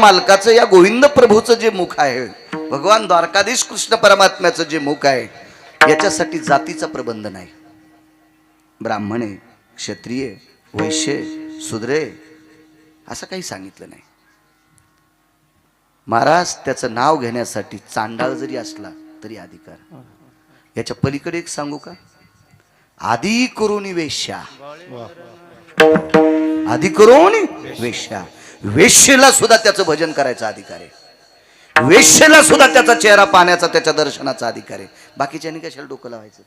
मालकाचं, या गोविंद प्रभूचं जे मुख आहे, भगवान द्वारकाधीश कृष्ण परमात्म्याचं जे मुख आहे, याच्यासाठी जातीचा प्रबंध नाही. ब्राह्मणे, क्षत्रिय, वैश्य, शूद्रे असं काही सांगितलं नाही. महाराज त्याचं नाव घेण्यासाठी चांडाळ जरी असला तरी अधिकार. याच्या पलीकडे एक सांगू का? आदी करून वेश्या, आदी करून वेश्या, वेश्येला सुद्धा त्याचं भजन करायचा अधिकार आहे. वेश्येला सुद्धा त्याचा चेहरा पाहण्याचा, त्याच्या दर्शनाचा अधिकार आहे. बाकीच्यानी कशाला डोकं लावायचं?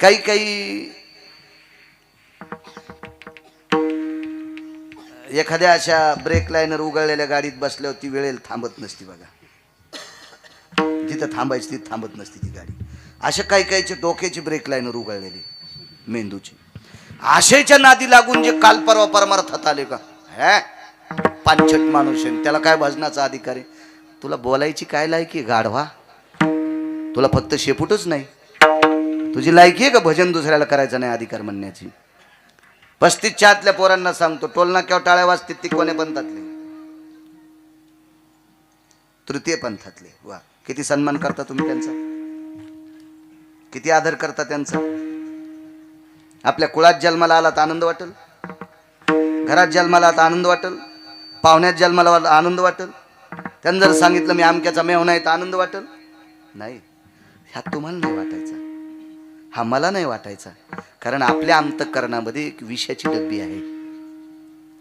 काही काही एखाद्या अशा ब्रेक लाईनर उघडलेल्या गाडीत बसल्यावर ती वेळेला थांबत नसती बघा, जिथं थांबायची तिथं थांबत नसती ती गाडी. अशा काही काहीचे डोक्याची ब्रेक लाईनर उघडलेली मेंदूची, आशेच्या नादी लागून जे काल परवा परमार्थात आले का, हे पांचट माणूस आहे, त्याला काय भजनाचा अधिकार आहे? तुला बोलायची काय लायकी गाढवा? तुला फक्त शेपूटच नाही, तुझी लायकी आहे का भजन दुसऱ्याला करायचं नाही अधिकार म्हणण्याची? 35च्या आतल्या पोरांना सांगतो, टोलनाक्यावर टाळ्या वाजतील ती कोण्या पंथातले? तृतीय पंथातले. वा, किती सन्मान करता तुम्ही त्यांचा, किती आदर करता त्यांचा. आपल्या कुळात जन्माला आला तर आनंद वाटेल, घरात जन्माला आला तर आनंद वाटेल, पाहुण्यात जन्माला आनंद वाटेल. त्यांनी जर सांगितलं मी आमक्याचा मेहून आहे तर आनंद वाटेल? नाही. ह्या तुम्हाला नाही वाटायचा, हा मला नाही वाटायचा. कारण आपल्या अंतःकरणामध्ये एक विषाची डब्बी आहे.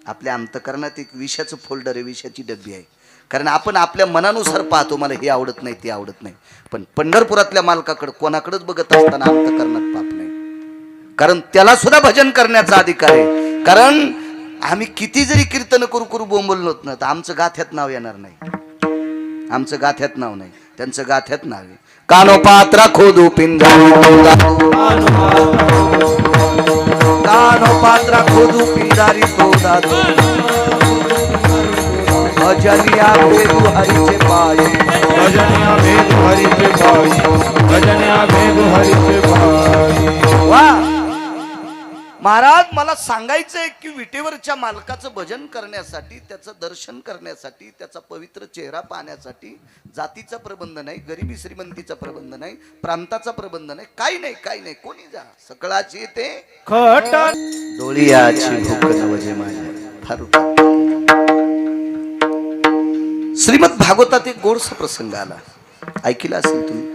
आपल्या अंतःकरणात एक विषाचं फोल्डर आहे, विषाची डब्बी आहे. कारण आपण आपल्या मनानुसार पाहतो, मला हे आवडत नाही ते आवडत नाही. पण पंढरपुरातल्या मालकाकडे कोणाकडेच बघत असताना अंतःकरणात पाप नाही. कारण त्याला सुद्धा भजन करण्याचा अधिकार आहे. कारण आम्ही किती जरी कीर्तन करू करू बोंबललो ना, तर आमचं गाथ्यात नाव येणार नाही. आमचं गाथ्यात नाव नाही, त्यांचं गाथ्यात नाव आहे. कानो पात्रा खोदू पिंजारी, कानो पात्रा खोदू पिंजारी तो दादो, भजनिया भेदू हरीचे पायी, भजनिया भेदू हरीचे पायी, भजनिया भेदू हरीचे पायी. वा महाराज, मला सांगायचंय की विटेवरच्या मालकाचं भजन करण्यासाठी, त्याचं दर्शन करण्यासाठी, त्याचा पवित्र चेहरा पाहण्यासाठी जातीचा प्रबंध नाही, गरिबी श्रीमंतीचा प्रबंध नाही, प्रांताचा प्रबंध नाही, काही नाही, काही नाही. कोणी जा, सकळाची येते खट डोळियाची भूक नवजे माझ्या. फार श्रीमद भागवतात एक गोडसा प्रसंग आला, ऐकला असेल तुम्ही,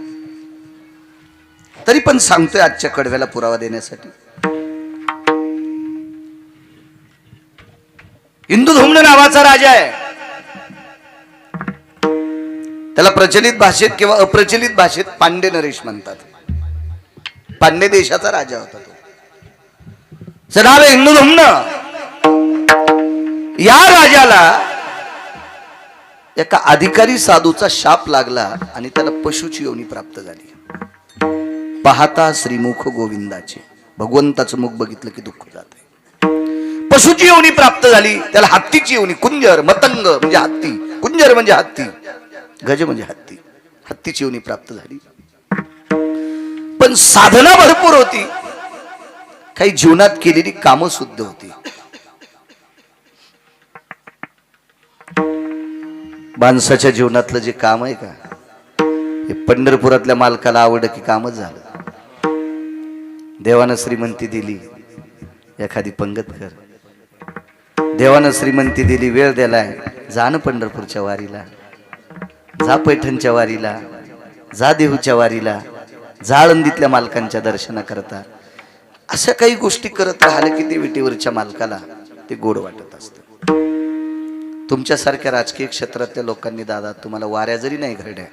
तरी पण सांगतोय आजच्या कडव्याला पुरावा देण्यासाठी. इंदुधूम्न नावाचा राजा आहे. त्याला प्रचलित भाषेत किंवा अप्रचलित भाषेत पांडे नरेश म्हणतात. पांडे देशाचा राजा होता तो. नाव आहे इंदुधूम्न. या राजाला एका अधिकारी साधूचा शाप लागला आणि त्याला पशुची योनी प्राप्त झाली. पाहता श्रीमुख गोविंदाचे, भगवंताचं मुख बघितलं की दुःख जाते. पशुची योनी प्राप्त झाली, त्याला हत्तीची योनी, कुंजर, मतंग म्हणजे हत्ती, कुंजर म्हणजे हत्ती, गज म्हणजे हत्ती, हत्तीची योनी प्राप्त झाली. पण साधना भरपूर होती, काही जीवनात केलेली कामं शुद्ध होती. माणसाच्या जीवनातलं जे काम आहे का, हे पंढरपुरातल्या मालकाला आवडलं की कामच झालं. देवानं श्रीमंती दिली, एखादी पंगत कर. देवानं श्रीमंती दिली, वेळ दिलाय, जा ना पंढरपूरच्या वारीला, जा पैठणच्या वारीला, जा देहूच्या वारीला, जा आळंदीतल्या मालकांच्या दर्शना करता. अशा काही गोष्टी करत राहिले की ते विटेवरच्या मालकाला ते गोड वाटत असतं. तुमच्यासारख्या राजकीय क्षेत्रातल्या लोकांनी दादा तुम्हाला वाऱ्या जरी नाही घडल्या,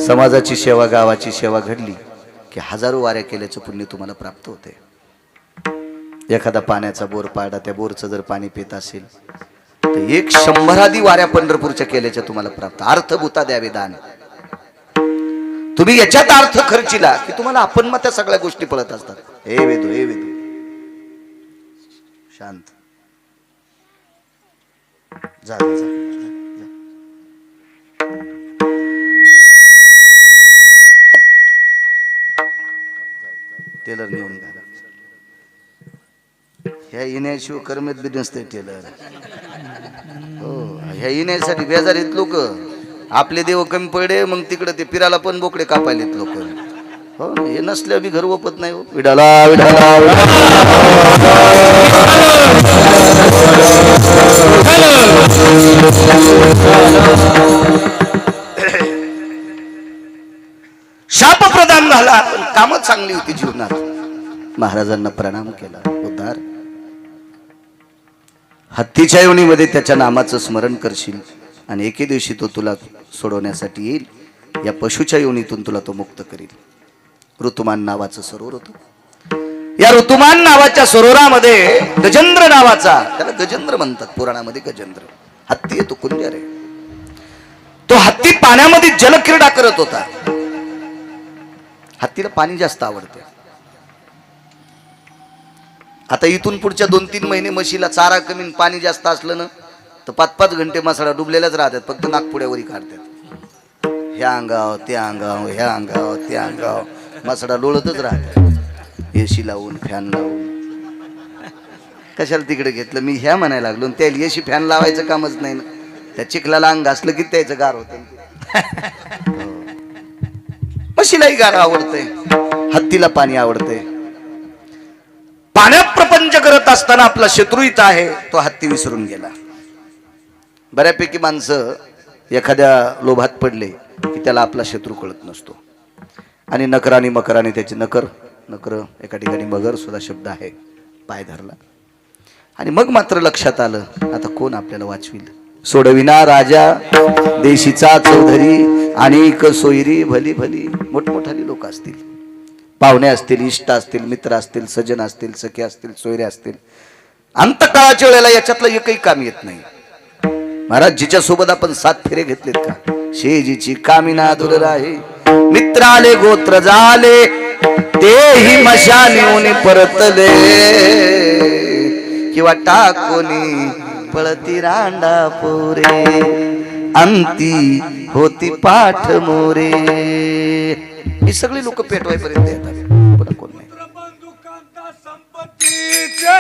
समाजाची सेवा, गावाची सेवा घडली की हजारो वाऱ्या केल्याचं पुण्य तुम्हाला प्राप्त होते. एखादा पाण्याचा बोर पाडा, त्या बोरचं जर पाणी पित असेल तर 100 वाऱ्या पंढरपूरच्या केल्याच्या तुम्हाला प्राप्त. अर्थभूता द्यावे दान. तुम्ही याच्यात अर्थ खर्चिला की तुम्हाला आपण मग त्या सगळ्या गोष्टी पळत असतात. हे वेदू, हे वेदू, शांत जा, जा, जा. टेलर नेऊन घाला. ह्या येण्याशिवाय करमेत बी नसते टेलर. हो, ह्या येण्यासाठी बेजारीत लोक. आपले देव कमी पडे मग तिकडे ते पिराला पण बोकडे कापायलेत लोक. हो, हे नसल्या बी घर ओपत नाही. हो, विडाला विडाला शाप प्रदान झाला, पण कामच चांगली होती जीवनात. महाराजांना प्रणाम केला. उद्धार हत्तीच्या योनीमध्ये त्याच्या नामाचं स्मरण करशील आणि एके दिवशी तो तुला सोडवण्यासाठी येईल. या पशुच्या योनीतून तुला तो मुक्त करील. ऋतुमान नावाचं सरोवर होतं. या ऋतुमान नावाच्या सरोवरामध्ये गजेंद्र नावाचा, त्याला गजेंद्र म्हणतात पुराणामध्ये. गजेंद्र हत्ती आहे, तो कुंजर आहे. तो हत्ती पाण्यामध्ये जलक्रीडा करत होता. हत्तीला पाणी जास्त आवडते. आता इथून पुढच्या 2-3 महिने म्हशीला चारा कमी पाणी जास्त असलं ना तर 5-5 घंटे मसाला डुबलेलाच राहतात. फक्त नागपुड्यावरी काढतात. ह्या अंगाव त्या अंगाव, ह्या अंगाव त्या अंगाव मसाला लोळतच राहतात. एसी लावून फॅन लावून. कशाला तिकडे घेतलं मी ह्या म्हणायला लागलो. त्याला एसी फॅन लावायचं कामच नाही ना. त्या चिखलाला अंग असलं की त्याचं गार होतं. म्हशीलाही गार आवडतंय, हत्तीला पाणी आवडतंय. पाण्यात प्रपंच करत असताना आपला शत्रू इथं आहे तो हत्ती विसरून गेला. बऱ्यापैकी माणसं एखाद्या लोभात पडले की त्याला आपला शत्रू कळत नसतो. आणि नकर आणि मकर आणि त्याचे नकर नकर एका ठिकाणी मगर सुद्धा शब्द आहे. पाय धरला आणि मग मात्र लक्षात आलं आता कोण आपल्याला वाचविल. सोडविना राजा देशीचा चौधरी अनेक सोयरी भली भली. मोठमोठाली लोक असतील, पाहुणे असतील, इष्ट असतील, मित्र असतील, सज्जन असतील, सखे असतील, सोयरे असतील. अंतकाळाच्या वेळेला याच्यातलं एकही काम येत नाही. महाराज जिच्या सोबत आपण 7 फेरे घेतलेत का. शेजीची कामिना दूर राहे, मित्राले गोत्र झाले, तेही मशानीहून परतले, किंवा टाकोनी पळती रांडा पोरे, अंती होती पाठ मोरे. ही सगळी लोक पेटवायपर्यंत येतात, पण कोण नाही. संपत्तीचे